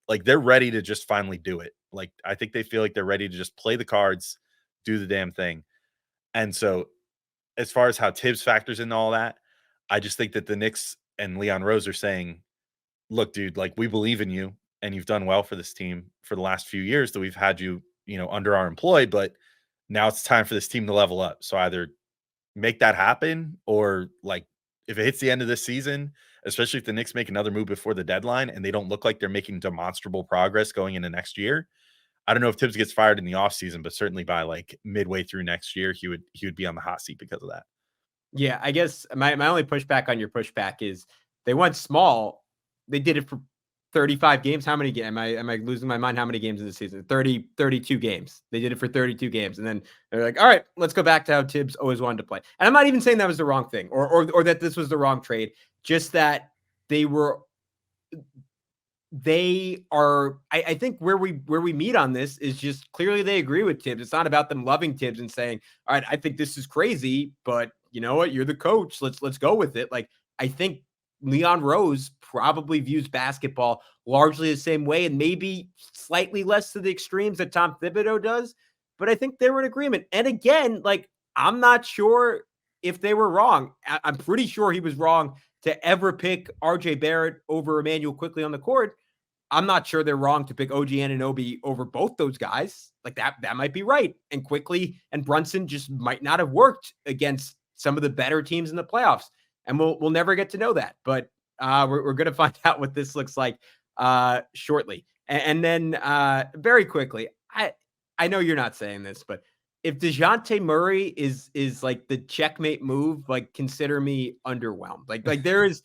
Speaker 1: Like, they're ready to just finally do it. Like, I think they feel like they're ready to just play the cards, do the damn thing. And so, as far as how Tibbs factors into all that, I just think that the Knicks and Leon Rose are saying, look, dude, like, we believe in you and you've done well for this team for the last few years that we've had you, under our employ, but now it's time for this team to level up. So either make that happen, or like, if it hits the end of this season, especially if the Knicks make another move before the deadline and they don't look like they're making demonstrable progress going into next year, I don't know if Tibbs gets fired in the offseason, but certainly by like midway through next year, he would be on the hot seat because of that.
Speaker 3: Yeah, I guess my only pushback on your pushback is they went small. They did it for 35 games. How many games? Am I losing my mind? How many games in the season? 32 games. They did it for 32 games. And then they're like, all right, let's go back to how Tibbs always wanted to play. And I'm not even saying that was the wrong thing, or that this was the wrong trade. Just that they are, I think where we meet on this is just clearly they agree with Tibbs. It's not about them loving Tibbs and saying, all right, I think this is crazy, but you know what? You're the coach. Let's go with it. Like, I think Leon Rose probably views basketball largely the same way, and maybe slightly less to the extremes that Tom Thibodeau does. But I think they were in agreement. And again, like, I'm not sure if they were wrong. I'm pretty sure he was wrong to ever pick RJ Barrett over Immanuel Quickley on the court. I'm not sure they're wrong to pick OG Anunoby over both those guys. Like, that might be right. And Quickley and Brunson just might not have worked against some of the better teams in the playoffs. And we'll never get to know that. But we're going to find out what this looks like shortly. And then very quickly, I know you're not saying this, but if DeJounte Murray is like the checkmate move, like, consider me underwhelmed. Like there is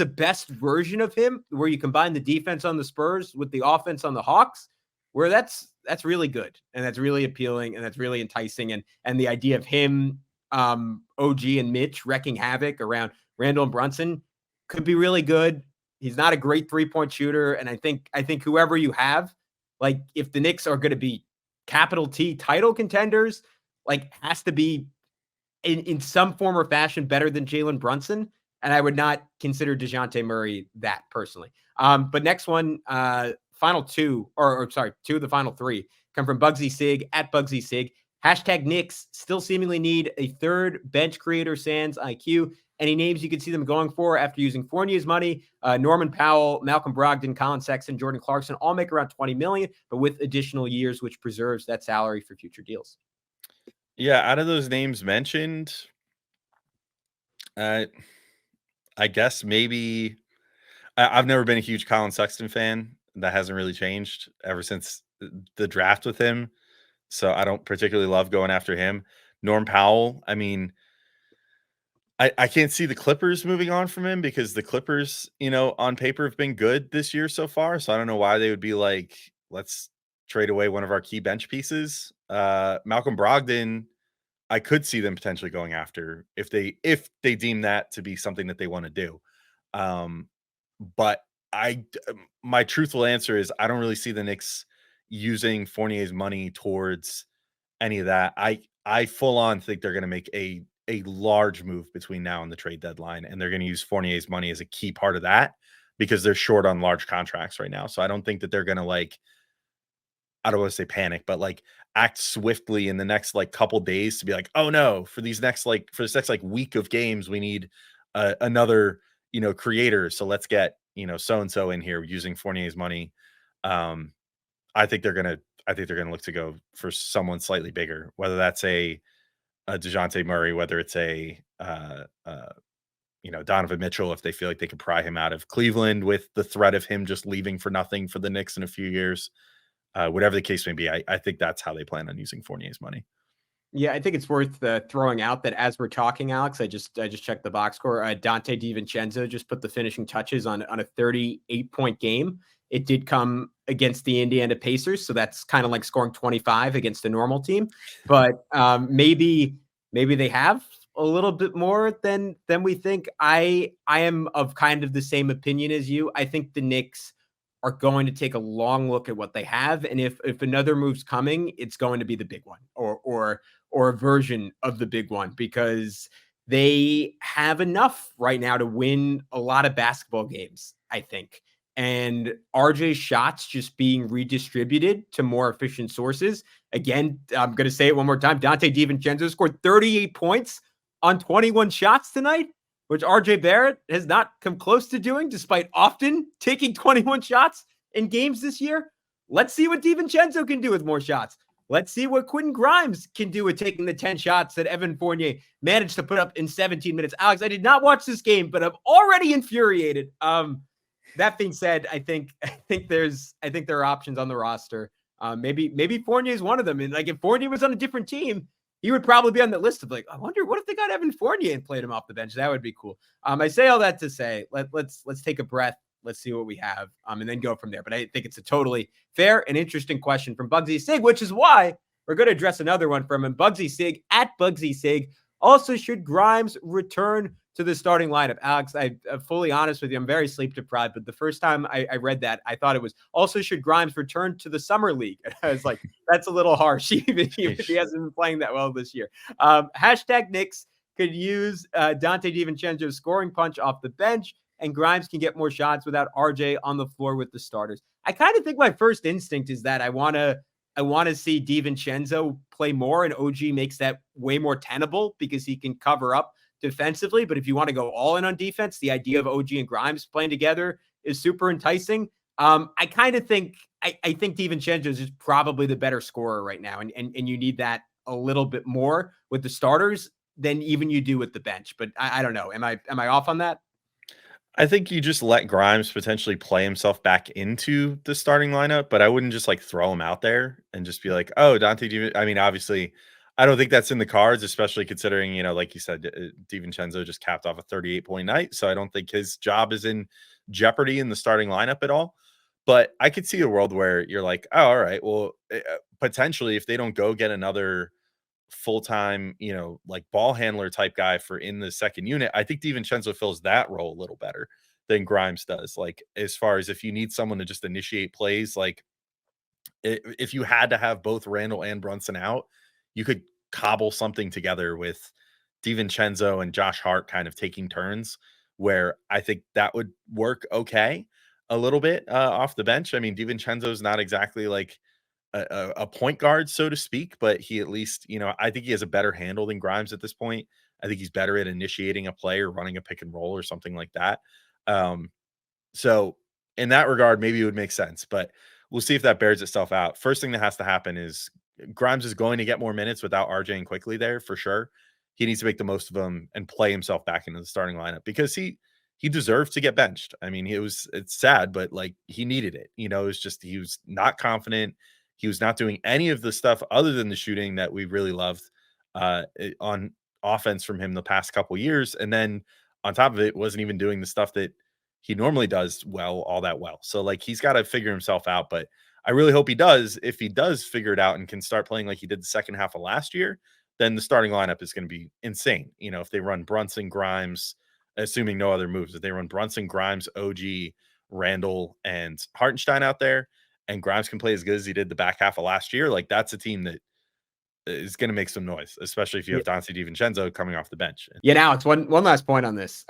Speaker 3: a best version of him where you combine the defense on the Spurs with the offense on the Hawks, where that's really good and that's really appealing and that's really enticing. And the idea of him, OG and Mitch wrecking havoc around Randall and Brunson could be really good. He's not a great 3-point shooter. And I think whoever you have, like, if the Knicks are going to be capital T title contenders, like, has to be in some form or fashion better than Jalen Brunson. And I would not consider DeJounte Murray that personally. But next one, final two, or sorry, two of the final three come from Bugsy Sig at Bugsy Sig. Hashtag Knicks still seemingly need a third bench creator sans IQ. Any names you could see them going for after using Fournier's money? Norman Powell, Malcolm Brogdon, Colin Sexton, Jordan Clarkson all make around $20 million, but with additional years, which preserves that salary for future deals.
Speaker 1: Yeah, out of those names mentioned, I guess maybe I've never been a huge Colin Sexton fan. That hasn't really changed ever since the draft with him. So I don't particularly love going after him. Norm Powell, I mean, I can't see the Clippers moving on from him because the Clippers, on paper have been good this year so far. So I don't know why they would be like, let's trade away one of our key bench pieces. Malcolm Brogdon, I could see them potentially going after if they deem that to be something that they want to do. But my truthful answer is I don't really see the Knicks using Fournier's money towards any of that. I full on think they're going to make a large move between now and the trade deadline, and they're going to use Fournier's money as a key part of that because they're short on large contracts right now. So I don't think that they're going to I don't want to say panic, but act swiftly in the next couple days to be like, oh no, for this next week of games, we need another creator. So let's get so and so in here using Fournier's money. I think they're gonna look to go for someone slightly bigger, whether that's a DeJounte Murray, whether it's a Donovan Mitchell, if they feel like they could pry him out of Cleveland with the threat of him just leaving for nothing for the Knicks in a few years. Whatever the case may be, I think that's how they plan on using Fournier's money.
Speaker 3: Yeah, I think it's worth throwing out that as we're talking, Alex, I just checked the box score. Dante DiVincenzo just put the finishing touches on a 38-point game. It did come against the Indiana Pacers, so that's kind of like scoring 25 against a normal team. But maybe they have a little bit more than we think. I am of kind of the same opinion as you. I think the Knicks are going to take a long look at what they have, and if another move's coming, it's going to be the big one or a version of the big one, because they have enough right now to win a lot of basketball games, I think. And RJ's shots just being redistributed to more efficient sources. Again, I'm going to say it one more time. Dante DiVincenzo scored 38 points on 21 shots tonight, which RJ Barrett has not come close to doing, despite often taking 21 shots in games this year. Let's see what DiVincenzo can do with more shots. Let's see what Quentin Grimes can do with taking the 10 shots that Evan Fournier managed to put up in 17 minutes. Alex, I did not watch this game, but I'm already infuriated. That being said, I think there are options on the roster. Maybe Fournier is one of them. And if Fournier was on a different team, he would probably be on the list of I wonder what if they got Evan Fournier and played him off the bench. That would be cool. I say all that to say, let's take a breath. Let's see what we have, and then go from there. But I think it's a totally fair and interesting question from Bugsy Sig, which is why we're going to address another one from him. Bugsy Sig at Bugsy Sig. Also, should Grimes return to the starting lineup? Alex, I'm fully honest with you. I'm very sleep deprived, but the first time I read that, I thought it was also should Grimes return to the summer league. And I was like, that's a little harsh, even if he hasn't been playing that well this year. Hashtag Knicks could use Dante DiVincenzo's scoring punch off the bench, and Grimes can get more shots without RJ on the floor with the starters. I kind of think my first instinct is that I want to see DiVincenzo play more, and OG makes that way more tenable because he can cover up defensively. But if you want to go all in on defense, the idea of OG and Grimes playing together is super enticing. I kind of think I think DiVincenzo is just probably the better scorer right now, and you need that a little bit more with the starters than even you do with the bench. But I don't know. Am I off on that?
Speaker 1: I think you just let Grimes potentially play himself back into the starting lineup, but I wouldn't just throw him out there and just be like, oh, I mean, obviously, I don't think that's in the cards, especially considering, like you said, DiVincenzo just capped off a 38-point night. So I don't think his job is in jeopardy in the starting lineup at all. But I could see a world where you're like, oh, all right, well, potentially if they don't go get another full-time, ball handler type guy for in the second unit, I think DiVincenzo fills that role a little better than Grimes does. As far as if you need someone to just initiate plays, if you had to have both Randall and Brunson out, you could cobble something together with DiVincenzo and Josh Hart kind of taking turns where I think that would work okay a little bit off the bench. I mean, DiVincenzo's not exactly like a point guard, so to speak, but he at least, I think he has a better handle than Grimes at this point. I think he's better at initiating a play or running a pick and roll or something like that. So in that regard, maybe it would make sense, but we'll see if that bears itself out. First thing that has to happen is Grimes is going to get more minutes without RJ and Quickley there for sure. He needs to make the most of them and play himself back into the starting lineup because he deserves to get benched. I mean, it's sad, but like he needed it. It's just he was not confident. He was not doing any of the stuff other than the shooting that we really loved on offense from him the past couple years. And then on top of it, wasn't even doing the stuff that he normally does all that well. So like he's got to figure himself out. But I really hope he does. If he does figure it out and can start playing like he did the second half of last year, then the starting lineup is going to be insane. If they run Brunson, Grimes, assuming no other moves, if they run Brunson, Grimes, OG, Randall, and Hartenstein out there, and Grimes can play as good as he did the back half of last year, like that's a team that is going to make some noise, especially if you have Dante DiVincenzo coming off the bench.
Speaker 3: Yeah, now it's one last point on this.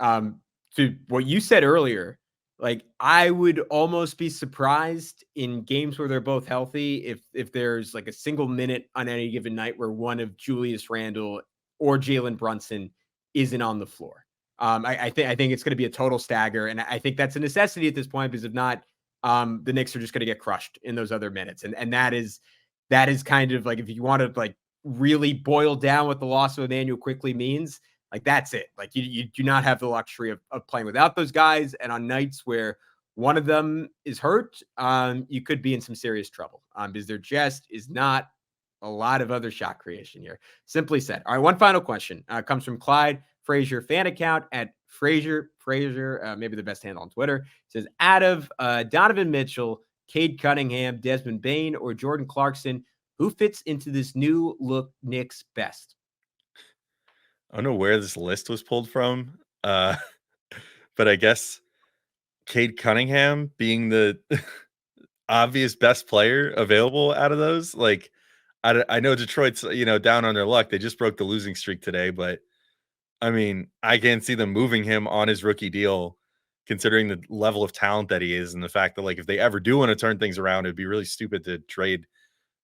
Speaker 3: To what you said earlier, like I would almost be surprised in games where they're both healthy if there's like a single minute on any given night where one of Julius Randle or Jalen Brunson isn't on the floor. I think it's going to be a total stagger, and I think that's a necessity at this point because if not, the Knicks are just going to get crushed in those other minutes, and that is kind of like if you want to like really boil down what the loss of Immanuel Quickley means. Like that's it. Like you do not have the luxury of playing without those guys. And on nights where one of them is hurt, you could be in some serious trouble because there just is not a lot of other shot creation here. Simply said. All right, one final question comes from Clyde Frazier fan account at Frazier, maybe the best handle on Twitter. It says, out of Donovan Mitchell, Cade Cunningham, Desmond Bane, or Jordan Clarkson, who fits into this new look Knicks best?
Speaker 1: I don't know where this list was pulled from, but I guess Cade Cunningham being the obvious best player available out of those. Like, I know Detroit's, down on their luck. They just broke the losing streak today, but I mean, I can't see them moving him on his rookie deal, considering the level of talent that he is and the fact that, like, if they ever do want to turn things around, it'd be really stupid to trade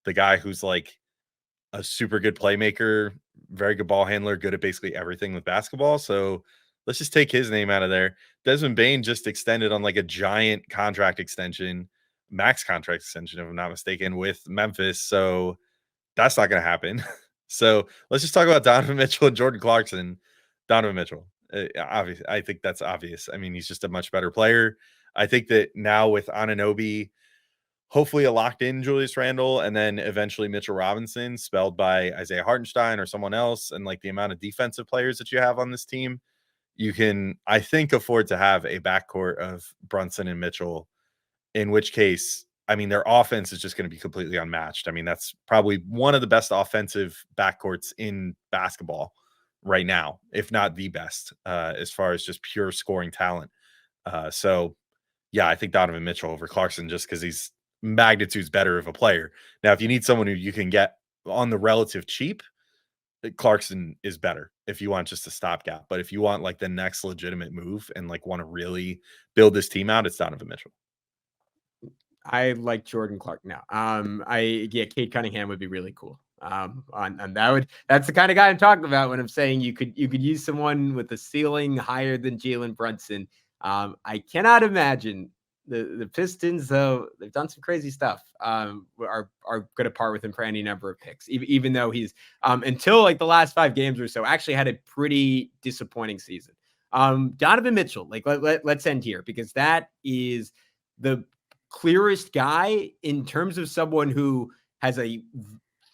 Speaker 1: the guy who's like a super good playmaker, very good ball handler, good at basically everything with basketball. So let's just take his name out of there. Desmond Bane just extended on like a giant contract extension, max contract extension, if I'm not mistaken, with Memphis. So that's not going to happen. So let's just talk about Donovan Mitchell and Jordan Clarkson. Donovan Mitchell, obviously, I think that's obvious. I mean, he's just a much better player. I think that now with Anunoby, hopefully a locked in Julius Randle, and then eventually Mitchell Robinson, spelled by Isaiah Hartenstein or someone else, and like the amount of defensive players that you have on this team, you can, I think, afford to have a backcourt of Brunson and Mitchell, in which case, I mean, their offense is just going to be completely unmatched. I mean, that's probably one of the best offensive backcourts in basketball right now, if not the best, as far as just pure scoring talent. So, yeah, I think Donovan Mitchell over Clarkson just because he's magnitudes better of a player. Now, if you need someone who you can get on the relative cheap, Clarkson is better if you want just a stopgap. But if you want like the next legitimate move and like want to really build this team out, it's Donovan Mitchell.
Speaker 3: I like Jordan Clark now. Cade Cunningham would be really cool. And that's the kind of guy I'm talking about when I'm saying you could use someone with a ceiling higher than Jalen Brunson. I cannot imagine the Pistons, though they've done some crazy stuff, are going to part with him for any number of picks, even though he's until like the last 5 games or so actually had a pretty disappointing season. Donovan Mitchell, like let's end here because that is the clearest guy in terms of someone who has a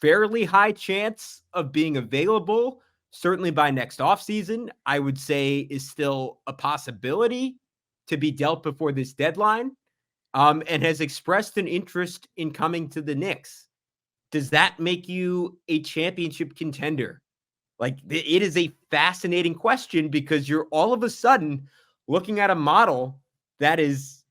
Speaker 3: fairly high chance of being available, certainly by next offseason. I would say is still a possibility to be dealt before this deadline, and has expressed an interest in coming to the Knicks. Does that make you a championship contender? Like, it is a fascinating question because you're all of a sudden looking at a model that is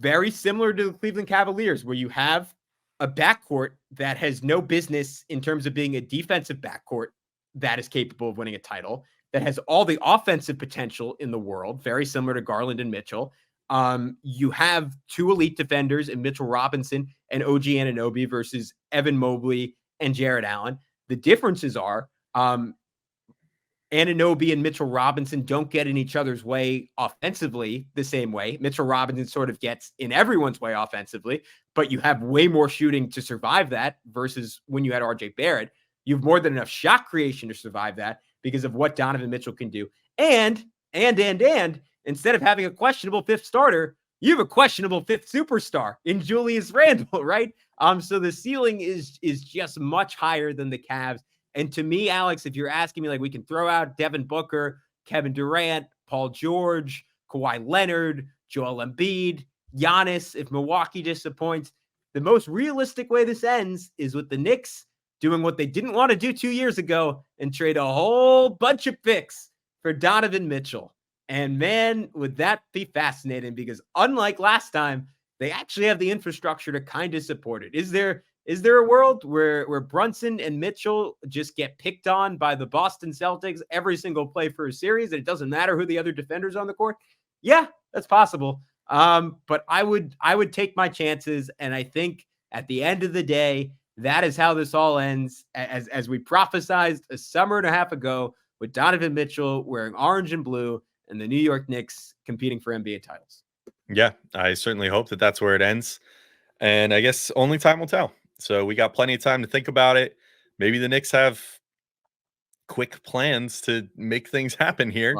Speaker 3: very similar to the Cleveland Cavaliers, where you have a backcourt that has no business in terms of being a defensive backcourt that is capable of winning a title. that has all the offensive potential in the world, very similar to Garland and Mitchell. You have two elite defenders in Mitchell Robinson and OG Anunoby versus Evan Mobley and Jarrett Allen. The differences are Anunoby and Mitchell Robinson don't get in each other's way offensively the same way. Mitchell Robinson sort of gets in everyone's way offensively, but you have way more shooting to survive that versus when you had RJ Barrett. You have more than enough shot creation to survive that because of what Donovan Mitchell can do. And instead of having a questionable fifth starter, you have a questionable fifth superstar in Julius Randle, right? So the ceiling is just much higher than the Cavs. And to me, Alex, if you're asking me, like, we can throw out Devin Booker, Kevin Durant, Paul George, Kawhi Leonard, Joel Embiid, Giannis, if Milwaukee disappoints, the most realistic way this ends is with the Knicks doing what they didn't want to do 2 years ago and trade a whole bunch of picks for Donovan Mitchell. And man, would that be fascinating, because unlike last time, they actually have the infrastructure to kind of support it. Is there a world where Brunson and Mitchell just get picked on by the Boston Celtics every single play for a series, and it doesn't matter who the other defenders on the court? Yeah, that's possible. But I would take my chances, and I think at the end of the day, that is how this all ends, as we prophesized a summer and a half ago, with Donovan Mitchell wearing orange and blue and the New York Knicks competing for NBA titles.
Speaker 1: Yeah, I certainly hope that that's where it ends. And I guess only time will tell. So we got plenty of time to think about it. Maybe the Knicks have quick plans to make things happen here,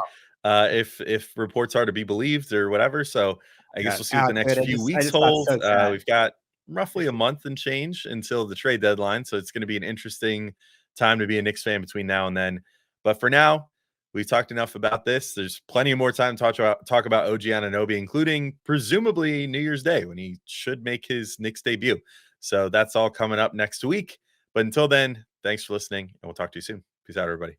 Speaker 1: if reports are to be believed or whatever. So I guess we'll see what the next few weeks hold. We've got roughly a month and change until the trade deadline. So it's going to be an interesting time to be a Knicks fan between now and then. But for now, we've talked enough about this. There's plenty more time to talk about OG Anunoby, including presumably New Year's Day, when he should make his Knicks debut. So that's all coming up next week. But until then, thanks for listening, and we'll talk to you soon. Peace out, everybody.